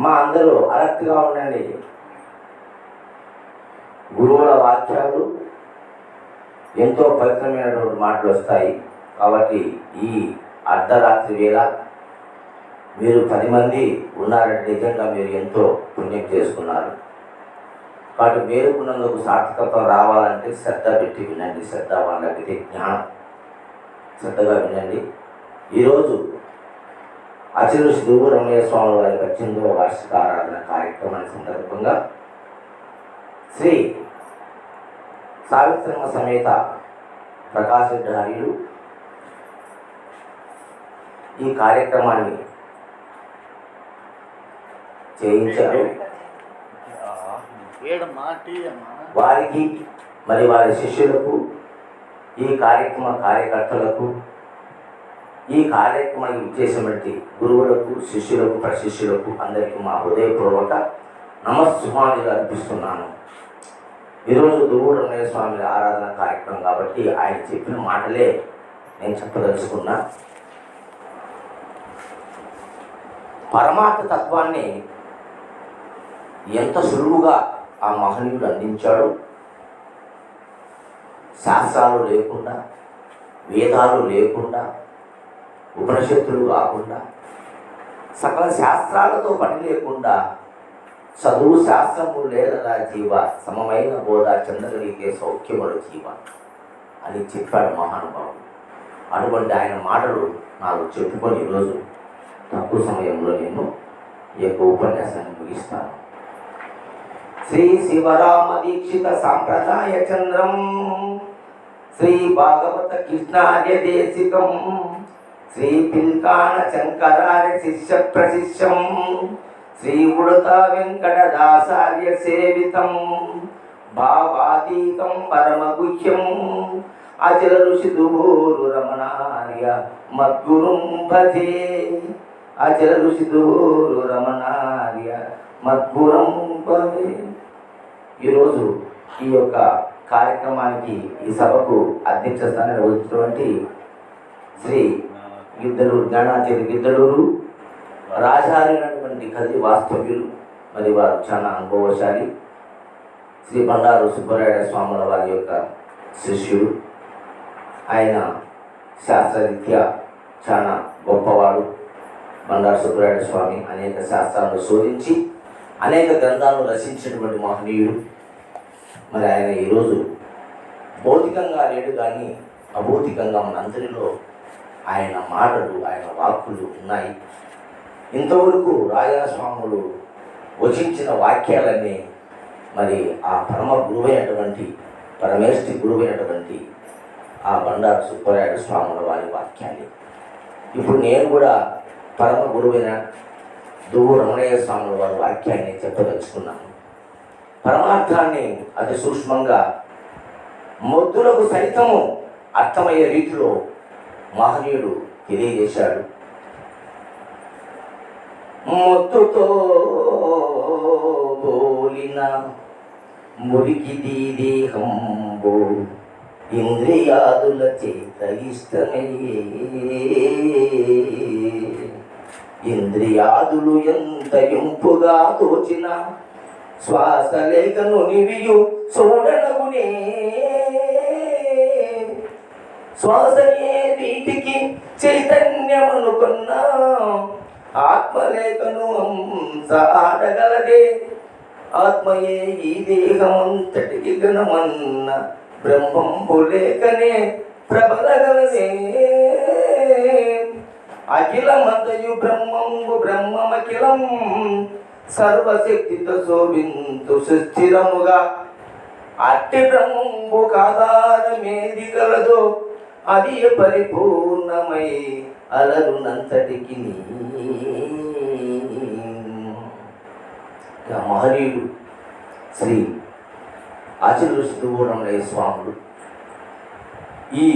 మా అందరూ అలర్ట్గా ఉండండి. గురువుల వాక్యాలు ఎంతో పవిత్రమైనటువంటి మాటలు వస్తాయి. కాబట్టి ఈ అర్ధరాత్రి వేళ మీరు 10 మంది ఉన్నారంటే నిజంగా మీరు ఎంతో పుణ్యం చేసుకున్నారు. కాబట్టి మేలుకున్నందుకు సార్థకత రావాలంటే శ్రద్ధ పెట్టి వినండి. శ్రద్ధ వాళ్ళకి జ్ఞానం. శ్రద్ధగా వినండి. ఈరోజు ఆచార్య శ్రీ దువ్వూరు రమణయ్య స్వామి వారి 18వ వార్షిక ఆరాధన కార్యక్రమానికి సందర్భంగా శ్రీ సావిత్రమ్మ సమేత ప్రకాశధార్యులు ఈ కార్యక్రమాన్ని చేయించారు. వారికి మరి వారి శిష్యులకు, ఈ కార్యక్రమ కార్యకర్తలకు, ఈ కార్యక్రమానికి ఇచ్చేసినటువంటి గురువులకు, శిష్యులకు, ప్రశిష్యులకు అందరికీ మా హృదయపూర్వక నమస్సుమాంజలి అర్పిస్తున్నాను. ఈరోజు దువ్వూరు రమణయ్య స్వామి ఆరాధన కార్యక్రమం కాబట్టి ఆయన చెప్పిన మాటలే నేను చెప్పదలుచుకున్నా. పరమార్థ తత్వాన్ని ఎంత సులువుగా ఆ మహనీయుడు అందించాడు. శాస్త్రాలు లేకుండా, వేదాలు లేకుండా, ఉపనిషత్తులు కాకుండా, సకల శాస్త్రాలతో పని లేకుండా చదువు శాస్త్రము లేదలా జీవ సమమైన బోధ చంద్రగలిగే సౌఖ్యముల జీవ అని చెప్పాడు మహానుభావుడు. అటువంటి ఆయన మాటలు నాకు చెప్పుకొని ఈరోజు తక్కువ సమయంలో నేను ఈ యొక్క ఉపన్యాసాన్ని ముగిస్తాను. శ్రీ శివరామ దీక్షిత సాంప్రదాయ చంద్రం శ్రీ భాగవత కృష్ణార్య దేశికం శ్రీ పిల్కాన శంకరార్య శిష్య ప్రశిష్యం శ్రీ ఉడత వెంకటదాసార్య సేవితం భావాతీతం పరమగుహ్యం అచల ఋషి దువ్వూరు రమణార్య మద్గురుం భజే. అచల ఋషి దువ్వూరు రమణార్య మద్గురుం భజే. ఈరోజు ఈ యొక్క కార్యక్రమానికి, ఈ సభకు అధ్యక్ష స్థానాన్ని వహించినటువంటి శ్రీ గిద్దలూరు జ్ఞానాచార్య గిద్దలూరు రాజారైనటువంటి కది వాస్తవ్యులు, మరి వారు చాలా అనుభవశాలి. శ్రీ బండారు సుబ్బరాయ స్వాముల వారి యొక్క శిష్యుడు. ఆయన శాస్త్రరీత్యా చాలా గొప్పవాడు. బండారు సుబ్బరాయ స్వామి అనేక శాస్త్రాలను శోధించి అనేక గ్రంథాలను రచించినటువంటి మహనీయుడు. మరి ఆయన ఈరోజు భౌతికంగా లేడు కానీ అభౌతికంగా మనందరిలో ఆయన మాటలు, ఆయన వాక్కులు ఉన్నాయి. ఇంతవరకు రాజాస్వాములు వచించిన వాక్యాలన్నీ మరి ఆ పరమ గురువైనటువంటి, పరమేష్ఠి గురువైనటువంటి ఆ బండారు సుబ్బరాయుడు స్వాముల వారి వాక్యాలు. ఇప్పుడు నేను కూడా పరమ గురువైన దువ్వూరు రమణయ్య స్వాముల వారి వాక్యాన్ని చెప్పదలుచుకున్నాను. పరమార్థాన్ని అతి సూక్ష్మంగా మొద్దులకు సైతము అర్థమయ్యే రీతిలో మహనీయుడు తెలియజేశాడు. మొత్తుతో బోలిన మురికి దేహంబో ఇంద్రియాదుల చేత ఇష్టమయ్యే. ఇంద్రియాదులు ఎంత ఇంపుగా తోచిన శ్వాస లేఖను నివియు చూడనగునే. శ్వాసయే వీటికి చైతన్యమనుకున్నా ఆత్మలేఖను హంస ఆడగలదే. ఆత్మయే ఈ దేహమంతటికి గణమన్న బ్రహ్మంబు లేఖనే ప్రబలగలదే. అఖిలమంతయు బ్రహ్మంబు బ్రహ్మమఖిలం సర్వశక్తితో శోభింతు సుస్థిరముగా. అట్టి బ్రహ్మంబు కాదారమేది కలదో అది పరిపూర్ణమై అలరునంతటికి. మహనీయుడు శ్రీ ఆచార్య శ్రీ దువ్వూరు రమణయ్య స్వాములు ఈ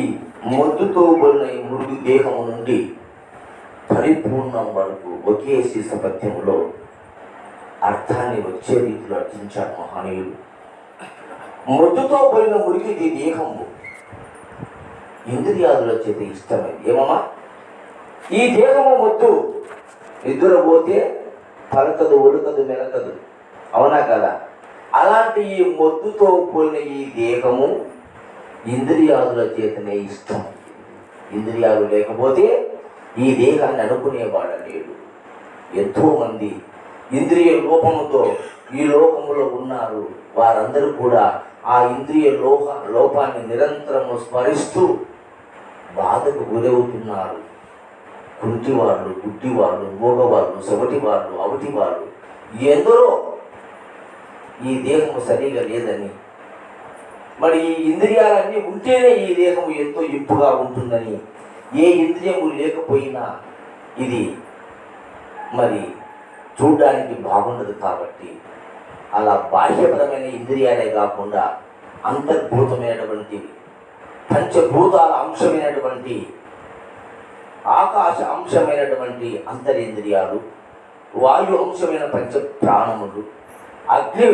మొద్దుతో ఉన్న ఈ మృదు దేహము నుండి పరిపూర్ణం వరకు ఒకే శిశపథ్యములో అర్థాన్ని వచ్చే రీతిలో అర్చించాడు మహనీయుడు. మొద్దుతో పోయిన మురికి దేహము ఇంద్రియాదుల చేత ఇష్టమైంది. ఏమమ్మా, ఈ దేహము మొద్దు నిద్రపోతే పలకదు, ఒలుకదు, మెలకదు. అవునా కదా? అలాంటి ఈ మొద్దుతో పోలిన ఈ దేహము ఇంద్రియాదుల చేతనే ఇష్టం. ఇంద్రియాలు లేకపోతే ఈ దేహాన్ని అనుకునేవాడు లేడు. ఎంతోమంది ఇంద్రియ లోపముతో ఈ లోకములో ఉన్నారు. వారందరూ కూడా ఆ ఇంద్రియ లోపాన్ని నిరంతరము స్మరిస్తూ బాధకు గురవుతున్నారు. కుంటివాళ్ళు, గుడ్డివాళ్ళు, మూగవాళ్ళు, సొగటివాళ్ళు, అవటివాళ్ళు ఎందరో ఈ దేహము సరిగా లేదని, మరి ఈ ఇంద్రియాలన్నీ ఉంటేనే ఈ దేహము ఎంతో ఇంపుగా ఉంటుందని, ఏ ఇంద్రియము లేకపోయినా ఇది మరి చూడడానికి బాగుండదు. కాబట్టి అలా బాహ్యపరమైన ఇంద్రియాలే కాకుండా అంతర్భూతమైనటువంటి పంచభూతాల అంశమైనటువంటి ఆకాశ అంశమైనటువంటి అంతరింద్రియాలు, వాయు అంశమైన పంచ ప్రాణములు, అగ్ని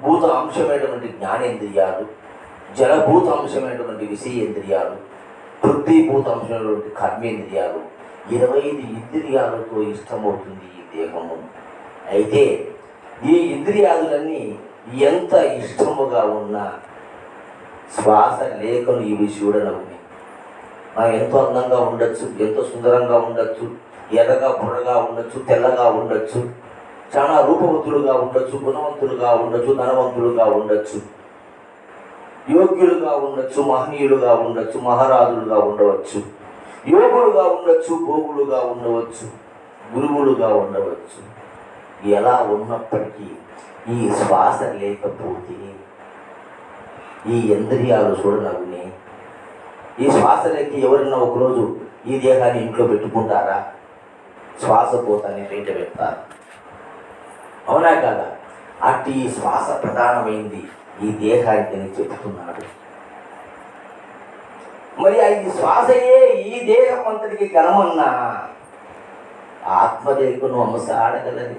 భూత అంశమైనటువంటి జ్ఞానేంద్రియాలు, జలభూత అంశమైనటువంటి విషయేంద్రియాలు, పృథ్వీభూత అంశమైనటువంటి కర్మేంద్రియాలు, 25 ఇంద్రియాలతో ఇష్టమవుతుంది ఈ దేహము. అయితే ఈ ఇంద్రియాదులన్నీ ఎంత ఇష్టముగా ఉన్నా శ్వాస లేఖలు ఇవి చూడనవి. మనం ఎంతో అందంగా ఉండొచ్చు, ఎంతో సుందరంగా ఉండొచ్చు, ఎర్రగా బుర్రగా ఉండొచ్చు, తెల్లగా ఉండొచ్చు, చాలా రూపవంతులుగా ఉండొచ్చు, గుణవంతులుగా ఉండొచ్చు, ధనవంతులుగా ఉండొచ్చు, యోగ్యులుగా ఉండొచ్చు, మహనీయులుగా ఉండొచ్చు, మహారాజులుగా ఉండవచ్చు, యోగులుగా ఉండొచ్చు, భోగులుగా ఉండవచ్చు, గురువులుగా ఉండవచ్చు. ఎలా ఉన్నప్పటికీ ఈ శ్వాస లేకపోతే ఈ ఇంద్రియాలు చూడనవునే. ఈ శ్వాస లేక ఎవరన్నా ఒకరోజు ఈ దేహాన్ని ఇంట్లో పెట్టుకుంటారా? శ్వాస పోతాన్ని బయట పెడతారు. అవునా కదా? అట్టి ఈ శ్వాస ప్రధానమైంది ఈ దేహానికి అని చెప్తున్నాడు. మరి ఈ శ్వాసయే ఈ దేహం అంతటికి ఘనమన్నా ఆత్మదేహను అంశాడగలది.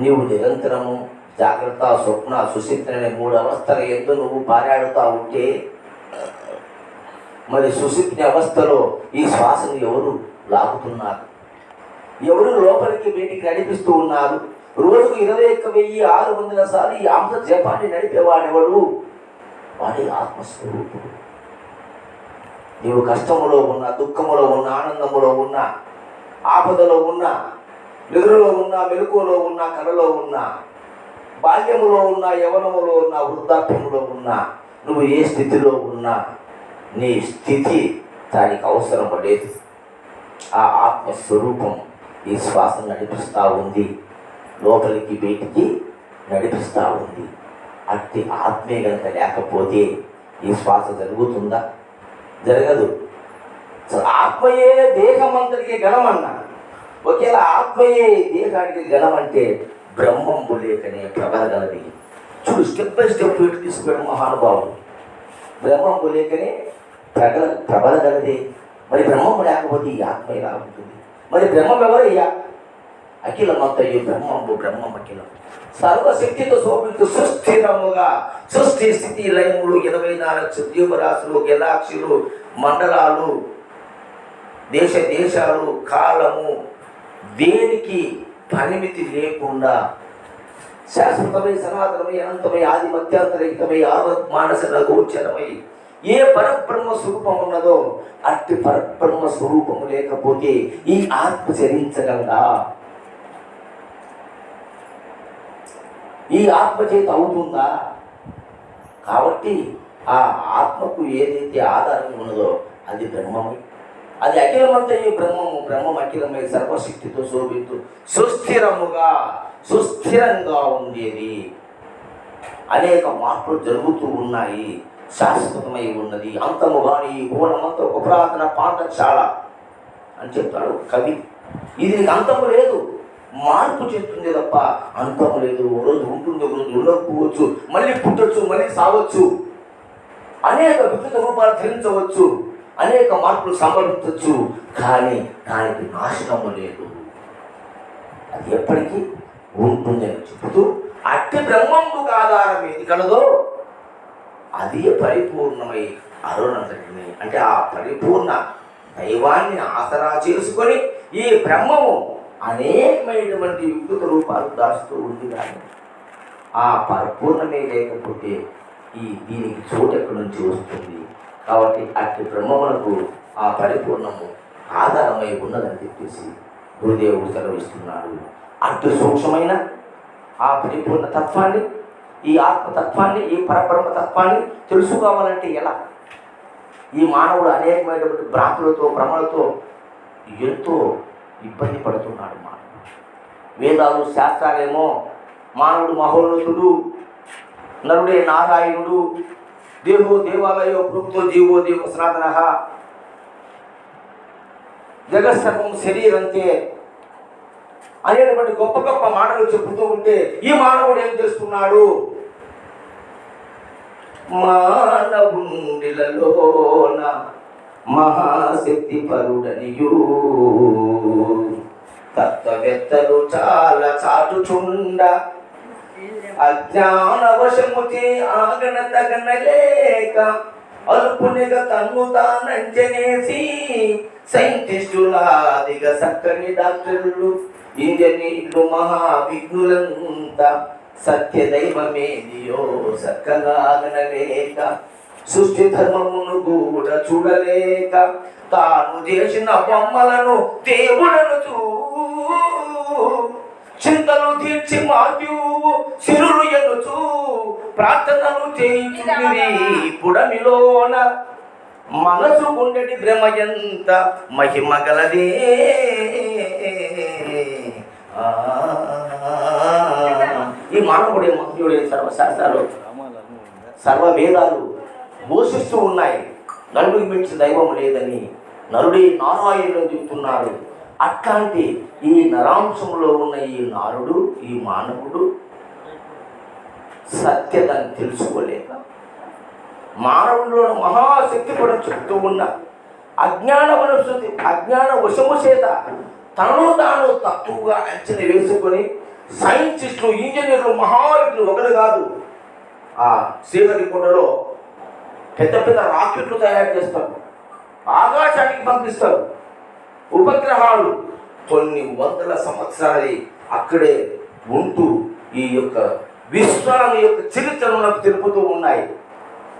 నీవు నిరంతరము జాగ్రత్త, స్వప్న, సుషుప్తి అనే 3 అవస్థల ఎందు నువ్వు పారాడుతూ ఉంటే మరి సుషుప్తి అవస్థలో ఈ శ్వాసను ఎవరు లాగుతున్నారు? ఎవరు లోపలికి బయటికి నడిపిస్తూ ఉన్నారు? రోజుకు 21,600 సార్లు ఈ అంశ జపాన్ని నడిపేవాడెవడు? వాడి ఆత్మస్వరూపుడు. నీవు కష్టములో ఉన్నా, దుఃఖములో ఉన్నా, ఆనందములో ఉన్నా, ఆపదలో ఉన్నా, నిద్రలో ఉన్నా, మెలకువలో ఉన్నా, కలలో ఉన్నా, బాల్యములో ఉన్నా, యవనములో ఉన్నా, వృద్ధాప్యములో ఉన్నా, నువ్వు ఏ స్థితిలో ఉన్నా నీ స్థితి దానికి అవసరం పడేది. ఆ ఆత్మస్వరూపం ఈ శ్వాసను నడిపిస్తూ ఉంది, లోపలికి బయటికి నడిపిస్తూ ఉంది. అట్టి ఆత్మే కనుక లేకపోతే ఈ శ్వాస జరుగుతుందా? జరగదు. ఆత్మయే దేహమంతటికి గణమన్నా, ఒకేలా ఆత్మయే దేహానికి గణమంటే బ్రహ్మంబు లేకనే ప్రబలగలది. చూడు, స్టెప్ బై స్టెప్ ఇటు తీసుకుపోయాడు మహానుభావుడు. బ్రహ్మంబు లేకనే ప్రబలగలదే. మరి బ్రహ్మము లేకపోతే ఈ ఆత్మ ఎలా ఉంటుంది? మరి బ్రహ్మం ఎవరయ్యా? అఖిలమంతయు బ్రహ్మంబు, బ్రహ్మం అఖిలం. సర్వశక్తితో శోభిస్తూ సుస్థిరముగా సృష్టి స్థితి లయములు 24 ద్వీపరాశులు, గెలాక్సీలు, మండలాలు, దేశాలు, కాలము దేనికి పరిమితి లేకుండా శాశ్వతమై, సనాతనమై, అనంతమై, ఆది మధ్యాంతరహితమై, మానస గోచరమై ఏ పరబ్రహ్మ స్వరూపం ఉన్నదో అట్టి పరబ్రహ్మ స్వరూపము లేకపోతే ఈ ఆత్మ చరించగలదా? ఈ ఆత్మ చేత అవుతుందా? కాబట్టి ఆ ఆత్మకు ఏదైతే ఆధారం ఉన్నదో అది బ్రహ్మమై, అది అఖిలమంతయు బ్రహ్మము, బ్రహ్మం అఖిలమై సర్వశక్తితో శోభిస్తూ సుస్థిరంగా ఉండేది. అనేక మార్పులు జరుగుతూ ఉన్నాయి, శాశ్వతమై ఉన్నది, అంతము కానీ భువనమంతా ఒక పురాతన పాఠశాల అని చెప్తాడు కవి. ఇది అంతము లేదు, మార్పు చెప్తుంది తప్ప అంతము లేదు. ఓ రోజు ఉంటుంది, ఒక రోజు ఉండకపోవచ్చు, మళ్ళీ పుట్టచ్చు, మళ్ళీ సావచ్చు, అనేక వికృత రూపాలు ధరించవచ్చు, అనేక మార్పులు సంభవించవచ్చు. కానీ దానికి నాశనము లేదు, అది ఎప్పటికీ ఉంటుందని చెబుతూ అట్టి బ్రహ్మంకు ఆధారం ఏది కలదో అది పరిపూర్ణమై అరుణంతటిని, అంటే ఆ పరిపూర్ణ దైవాన్ని ఆసరా చేసుకొని ఈ బ్రహ్మము అనేకమైనటువంటి వికృత రూపాలు దాచుతూ ఉంది. కానీ ఆ పరిపూర్ణమే లేకపోతే దీనికి చోటు ఎక్కడి నుంచి వస్తుంది? కాబట్టి అట్టి బ్రహ్మమునకు ఆ పరిపూర్ణము ఆధారమై ఉన్నదని చెప్పేసి గురుదేవుడు సెలవిస్తున్నాడు. అటు సూక్ష్మమైన ఆ పరిపూర్ణ తత్వాన్ని, ఈ ఆత్మతత్వాన్ని, ఈ పరబ్రహ్మ తత్వాన్ని తెలుసుకోవాలంటే ఎలా? ఈ మానవుడు అనేకమైనటువంటి భ్రాంతులతో, భ్రమలతో ఎంతో ఇబ్బంది పడుతున్నాడు. మానవుడు వేదాలు శాస్త్రాలేమో మానవుడు మహోన్నతుడు, నరుడే నారాయణుడు, దేవో దేవాలయో ప్రోక్తో జీవో దేవ సనాతన, జగత్సర్వం శరీరంతే అనేటువంటి గొప్ప గొప్ప మాటలు చెబుతూ ఉంటే ఈ మానవుడు ఏం చేస్తున్నాడు? మానవుండిలలోన మహాశక్తి పరుడనియు తత్వవేత్తలు చాలా చాటుచుండ అజ్ఞానవశముచే ఆగన తగనలేక అల్పునిగా తన్ను తానంచనేసి సైంటిస్టులాదిగా చక్కని డాక్టర్లు, ఇంజనీర్లు, మహావిఘ్నులంతా సత్యదైవమేదియో చక్కగాగనలేక సృష్టి ధర్మమును కూడా చూడలేక తాను చేసిన బొమ్మలను దేవుడను చింతలు తీర్చి మాధ్యూ సిరులు ఎనుచు ప్రార్థనలు చేయించుండిరి పుడమిలోన మనసు గుండెటి భ్రమ ఎంత మహిమ గలదే. ఈ మానవుడే మహ్యుడే సర్వశాస్త్రాలు, సర్వవేదాలు ఘోషిస్తూ ఉన్నాయి. నరుడికి మించి దైవం లేదని, నరుడే నారాయణుడు చెప్తున్నారు. అట్లాంటి ఈ నరాంశంలో ఉన్న ఈ నారుడు, ఈ మానవుడు సత్యతను తెలుసుకోలేక మానవుడిలో మహాశక్తి కూడా చెప్తూ ఉన్న అజ్ఞాన వశము చేత తనను తాను తక్కువగా అంచనా వేసుకొని సైంటిస్టులు, ఇంజనీర్లు, మహావిఘ్నులు ఒకరు కాదు, ఆ శ్రీహరికొండలో పెద్ద పెద్ద రాకెట్లు తయారు చేస్తారు, ఆకాశానికి పంపిస్తారు, ఉపగ్రహాలు కొన్ని వందల సంవత్సరాలు అక్కడే ఉంటూ ఈ యొక్క విశ్వాన్ని యొక్క చరిత్రను తెలుపుతూ ఉన్నాయి.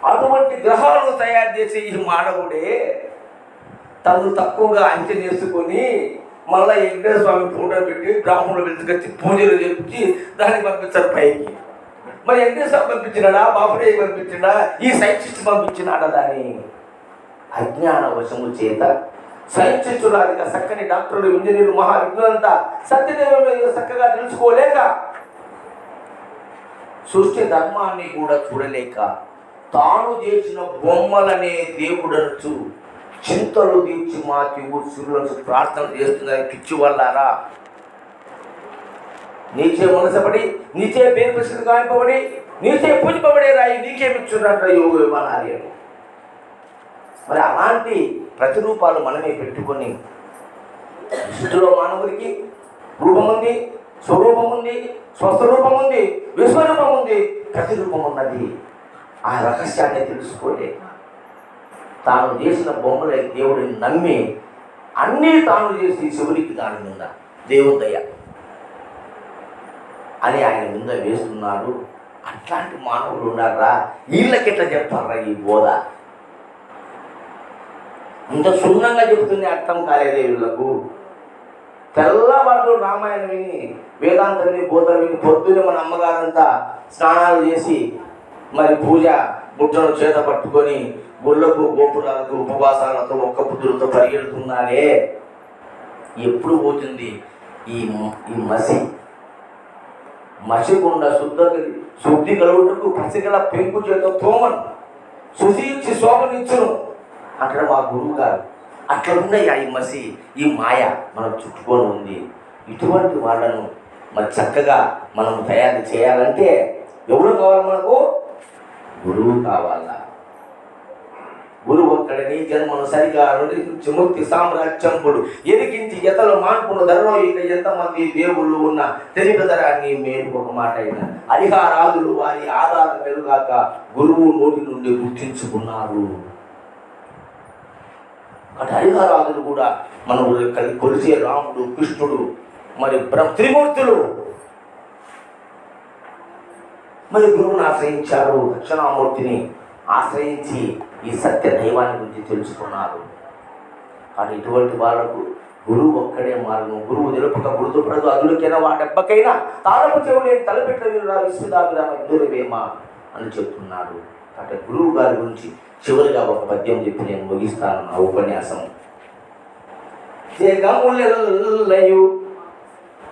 అటువంటి గ్రహాలను తయారు చేసే ఈ మానవుడే తను తక్కువగా అంచనేసుకొని మళ్ళీ వెంకటేశ్వర స్వామి ఫోటో పెట్టి బ్రాహ్మణులు వెతుకొచ్చి పూజలు చేపించి దాన్ని పంపించారు పైకి. మరి వెంకటేశ్వర పంపించినాడా, బాబుడే పంపించినా, ఈ సైంటిస్ట్ పంపించినాడా? దాని అజ్ఞాన వశము చేత సైంటిస్టులాగా చక్కని డాక్టర్లు, ఇంజనీర్లు, మహావిఘ్నులంతా సత్యదేవులు చక్కగా తెలుసుకోలేక సృష్టి ధర్మాన్ని కూడా చూడలేక తాను చేసిన బొమ్మలనే దేవుడనొచ్చు చింతలు తీర్చి మాకి ఊర్సులను ప్రార్థన చేస్తున్నారు. పిచ్చి వల్లారా, నీచే మనసపడి, నీచే పేరు ప్రసిద్ధి గాయింపబడి, నీచే పూజింపబడే రాయి నీకేమిచ్చున్నట్ట యోగ విమానాలు. మరి అలాంటి ప్రతిరూపాలు మనమే పెట్టుకొని సృష్టిలో మానవుడికి రూపం ఉంది, స్వరూపం ఉంది, స్వస్వరూపం ఉంది, విశ్వరూపం ఉంది, ప్రతిరూపం ఉన్నది. ఆ రహస్యాన్ని తెలుసుకోలే తాను చేసిన బొమ్మలే దేవుడిని నమ్మి అన్నీ తాను చేసి శివుడికి దాని మీద దేవుని దయ అని ఆయన ముంద వేస్తున్నాడు. అట్లాంటి మానవులు ఉన్నారా? వీళ్ళకెట్లా చెప్తారా ఈ బోధ? ఇంత శూన్యంగా చెబుతుంది, అర్థం కాలేదే వీళ్ళకు. తెల్లవారు రామాయణం విని, వేదాంతం విని, బోధన విని, పొద్దున్నే మన అమ్మగారంతా స్నానాలు చేసి మరి పూజ బుట్టను చేత పట్టుకొని గుళ్ళకు, గోపురాలకు, ఉపవాసాలతో, ఒక్క బుద్ధులతో పరిగెడుతున్నారే. ఎప్పుడు పోతుంది ఈ మసిగుండ శుద్ధి కలుగుటకు పసిగల పెంకు చేత తోమను శుశీర్చి శోభనిచ్చును అంటాడు మా గురువు గారు. అట్లా ఉన్నాయి ఈ మాయ మనకు చుట్టుకొని ఉంది. ఇటువంటి వాళ్ళను మరి చక్కగా మనం తయారు చేయాలంటే ఎవరు కావాలి? మనకు గురువు కావాలా? గురువు ఒక్కడని జన్మను సరిగా నుండి ముక్తి సామ్రాజ్యంపుడు ఎదిగించి ఎతలు మాన్పును ధరలో ఇక ఎంతమంది దేవుళ్ళు ఉన్న తెలిపెదరాన్ని మేలు ఒక మాట అయిన అధికారాదులు వారి ఆధారం వెలుగాక గురువు నోటి నుండి గుర్తించుకున్నారు. అటు హరిహరాదులు కూడా మనం కొలిసే రాముడు, కృష్ణుడు, మరి త్రిమూర్తులు మరి గురువుని ఆశ్రయించారు, దక్షిణామూర్తిని ఆశ్రయించి ఈ సత్య దైవాన్ని గురించి తెలుసుకున్నారు. కానీ ఇటువంటి వాళ్ళకు గురువు ఒక్కడే మార్గం. గురువు తెలుపక గుర్తుపడదు అదుడికైనా వాడెబ్బకైనా తాళపు చెవులేని తలపెట్ట వీరుడా విశ్వదాభిరామ ఇందురవేమా అని చెప్తున్నాడు. అంటే గురువు గారి గురించి చివరిగా ఒక పద్యం చెప్పి నేను ముగిస్తాను నా ఉపన్యాసం. జగములెల్లయు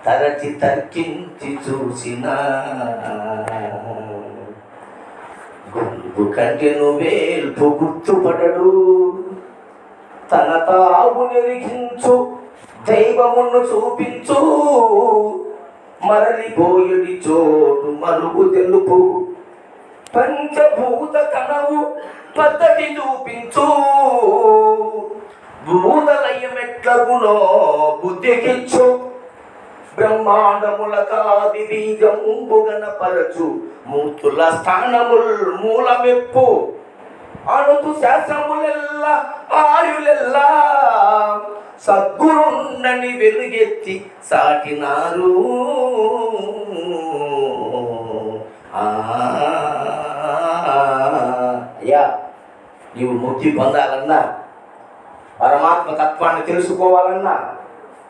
తరచి తర్కించి చూసిన గురువు కంటెను వేల్పు గుర్తుపడడు, తన తావు నెరిగించు దైవమును చూపించు, మరలిపోయడి చోటు మరుగు తెలుపు, పంచభూత కణవు పద్ధతి చూపించు, భూతలయమెట్లగునో బుద్ధికిచ్చు, బ్రహ్మాండముల కాది బీజముగన పరచు, మూర్తుల స్థానముల్ మూలమెప్పు, అణుతు శాస్త్రములెల్లా ఆయులెల్లా, సద్గురుండని వెలుగెత్తి సాటినారు. అయ్యా, నీవు ముక్తి పొందాలన్నా, పరమాత్మ తత్వాన్ని తెలుసుకోవాలన్నా,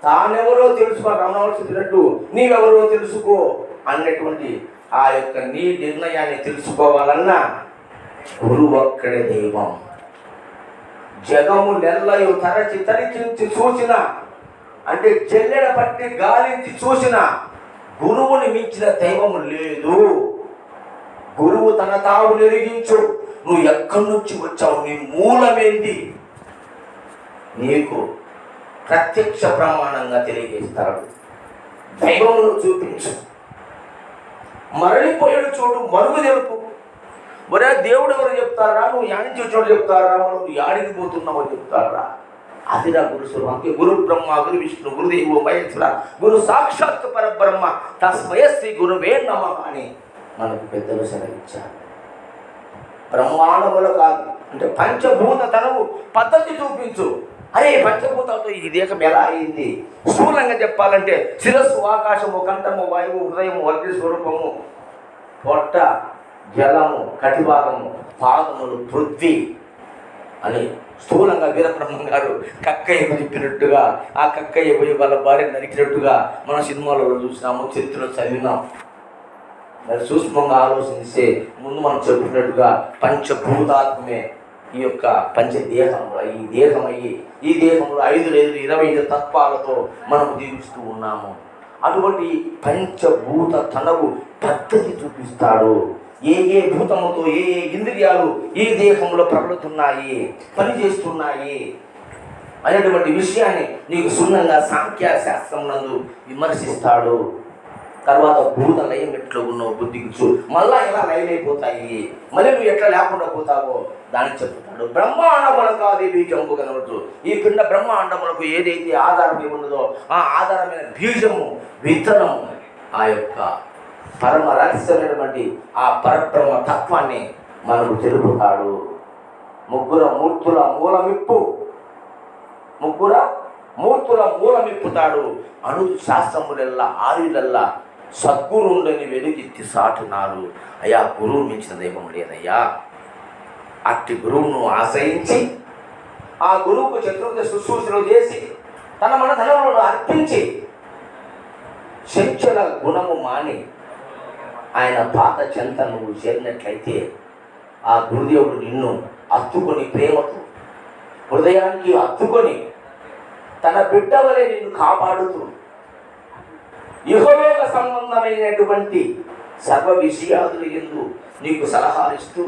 తానెవరో తెలుసుకో, రమణ చెప్పినట్టు నీవెవరో తెలుసుకో అన్నటువంటి ఆ యొక్క నీ నిర్ణయాన్ని తెలుసుకోవాలన్నా గురువు ఒక్కడే దైవం. జగము నెల్లయు తరచి తరిచించి చూసిన, అంటే చెల్లెడ పట్టి గాలించి చూసిన గురువుని మించిన దైవము లేదు. గురువు తన తావు నెరిగించు, నువ్వు ఎక్కడి నుంచి వచ్చావు, నీ మూలమేంది నీకు ప్రత్యక్ష ప్రమాణంగా తెలియజేస్తాడు. దైవమును చూపించు, మరలిపోయాడు చోటు మరుగు తెలుపు. మరే దేవుడు ఎవరు చెప్తారా, నువ్వు యాడించి వచ్చాడు చెప్తారా, నువ్వు యాడికి పోతున్నావు చెప్తారా? అది నా గురు స్వరూపం. గురు బ్రహ్మ, గురు విష్ణు, గురుదేవు మహేశ్వర, గురు సాక్షాత్ పరబ్రహ్మ, తస్మై శ్రీ గురువే నమః అని మనకు పెద్దలు సెలవిచ్చారు. బ్రహ్మాండములు కాదు, అంటే పంచభూత తనవు పద్ధతి చూపించు. అరే పంచభూతాలతో ఈ దేహం ఎలా అయింది? స్థూలంగా చెప్పాలంటే శిరస్సు ఆకాశము, కంఠము వాయువు, హృదయము అగ్ని స్వరూపము, పొట్ట జలము, కటిభాగము, పాదములు పృథ్వీ అని స్థూలంగా వీరబ్రహ్మం గారు కక్కయ్య చెప్పినట్టుగా, ఆ కక్కయ్య పోయి వాళ్ళ భార్య నరికినట్టుగా మన సినిమాలలో చూసినాము, చరిత్రలో చదివినాం. మరి సూక్ష్మంగా ఆలోచిస్తే ముందు మనం చెప్పినట్టుగా పంచభూతాత్మే ఈ యొక్క పంచదేహంలో ఈ దేహంలో 5 లేదు 25 తత్వాలతో మనం జీవిస్తూ ఉన్నాము. అటువంటి పంచభూత తనవు పద్ధతి చూపిస్తాడు. ఏ ఏ భూతముతో ఏ ఏ ఇంద్రియాలు ఈ దేహంలో ప్రబలుతున్నాయి, పనిచేస్తున్నాయి అనేటువంటి విషయాన్ని నీకు సున్నంగా సాంఖ్యశాస్త్రం నందు విమర్శిస్తాడు. తర్వాత భూత లయం ఎట్లా ఉన్నావు బుద్ధికి మళ్ళా ఎలా లయం అయిపోతాయి, మళ్ళీ నువ్వు ఎట్లా లేకుండా పోతావో దానికి చెప్తాడు. బ్రహ్మాండములకు అది బీజము కనవచ్చు. ఈ పిండ బ్రహ్మాండములకు ఏదైతే ఆధారం ఉన్నదో ఆ ఆధారమైన బీజము, విత్తనము, ఆ యొక్క పరమ రహస్యమైనటువంటి ఆ పరబ్రహ్మ తత్వాన్ని మనకు తెలుపుతాడు. ముగ్గుర మూర్తుల మూలమిప్పుతాడు. అణుదు శాస్త్రములెల్లా ఆర్యులెల్లా సద్గురుండని వెలుగెత్తి సాటున్నారు. అయ్యా, గురువు మించిన దైవం లేదయ్యా. అట్టి గురువును ఆశ్రయించి ఆ గురువుకు చతుర్థ శుశ్రూషలు చేసి తన మన ధనములను అర్పించి చంచల గుణము మాని ఆయన పాత చెంత నువ్వు చేరినట్లయితే ఆ గురుదేవుడు నిన్ను అత్తుకొని ప్రేమతో హృదయానికి అత్తుకొని తన బిడ్డ వలె నిన్ను కాపాడుతూ ఇహలోక సంబంధమైనటువంటి సర్వ విషయాదులు ఎందు నీకు సలహాలు ఇస్తూ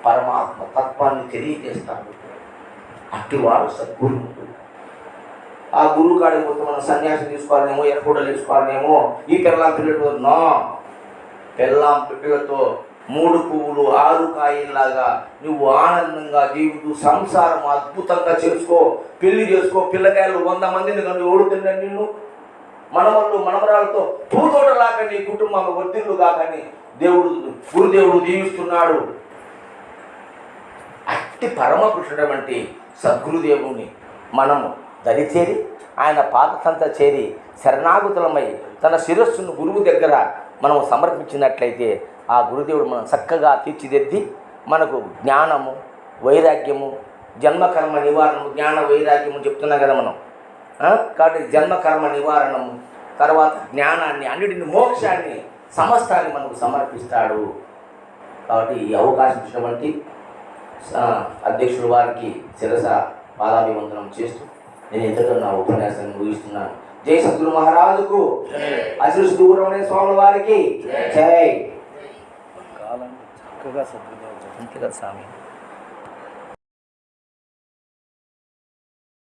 పరమాత్మ తత్వాన్ని తెలియజేస్తాడు. అట్టివాడు సద్గురువు. ఆ గురువు కాడికి పోతే మనం సన్యాసం తీసుకోవాలనేమో, ఎరకూడలు తీసుకోవాలనేమో, ఈ పెళ్ళాం పిల్లలతో 3 పువ్వులు 6 కాయల్లాగా నువ్వు ఆనందంగా జీవితూ సంసారం అద్భుతంగా చేసుకో, పెళ్లి చేసుకో. పిల్లకాయలు 100 మందిని కానీ ఓడుతున్నాను నిన్ను, మనవళ్ళు మనవరాలతో పూతోటలాగా నీ కుటుంబం వర్ధిల్లు కాకని గురుదేవుడు దీవిస్తున్నాడు. అట్టి పరమ పురుషుడు వంటి సద్గురుదేవుని మనము దరి చేరి ఆయన పాదతంత చేరి శరణాగతులమై తన శిరస్సును గురువు దగ్గర మనం సమర్పించినట్లయితే ఆ గురుదేవుడు మనం చక్కగా తీర్చిదిద్ది మనకు జ్ఞానము, వైరాగ్యము, జన్మకర్మ నివారణము, జ్ఞాన వైరాగ్యము చెప్తున్నాం కదా మనం. కాబట్టి జన్మకర్మ నివారణము, తర్వాత జ్ఞానాన్ని, అన్నిటిని, మోక్షాన్ని, సమస్తాన్ని మనకు సమర్పిస్తాడు. కాబట్టి ఈ అవకాశం ఇచ్చినటువంటి అధ్యక్షుడు వారికి శిరస పాదాభివందనం చేస్తూ నేను ఎంతగా నా ఉపన్యాసాన్ని ముగిస్తున్నాను. జై సద్గురు మహారాజుకు, అశ్రీ సుబ్రహ్మణ్య స్వామి వారికి జై. చక్కగా సద్గురు స్వామి.